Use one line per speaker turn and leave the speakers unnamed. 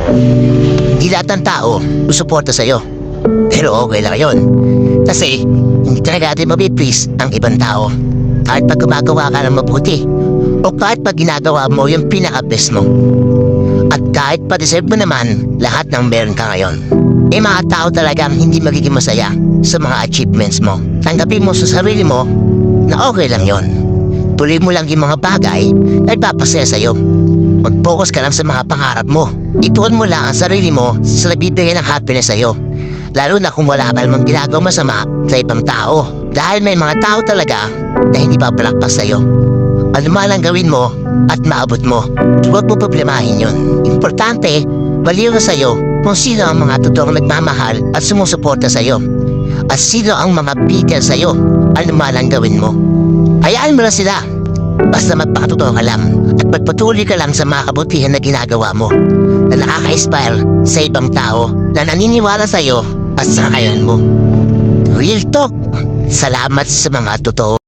Hindi lahat ng tao susuporta sa'yo. Pero okay lang yun. Kasi hindi talaga natin mapiplease ang ibang tao. Kahit pag gumagawa ka ng mabuti, o kahit pag ginagawa mo yung pinaka-best mo. At kahit pa-deserve mo naman lahat ng meron ka ngayon. May mga tao talagang hindi magiging masaya sa mga achievements mo. Tanggapin mo sa sarili mo na okay lang yon. Tuloy mo lang yung mga bagay na nagpapasaya sa'yo. Mag-focus ka lang sa mga pangarap mo. Ituon mo lang ang sarili mo sa nagbibigay ng happiness sa'yo. Lalo na kung wala ka namang ginagawa masama sa ibang tao. Dahil may mga tao talaga na hindi papalakpas sa'yo. Ano man ang gawin mo at maabot mo, huwag mo problemahin yun. Importante, baliw na sa'yo kung sino ang mga totoong nagmamahal at sumusuporta sa'yo. At sino ang mga bigyan sa'yo, ano man ang gawin mo. Hayaan mo na sila. Basta magpakatotoo ka lang at magpatuloy ka lang sa mga kabutihan na ginagawa mo na nakaka-inspire sa ibang tao na naniniwala sa'yo at sa kakayahan mo. Real talk. Salamat sa mga totoo.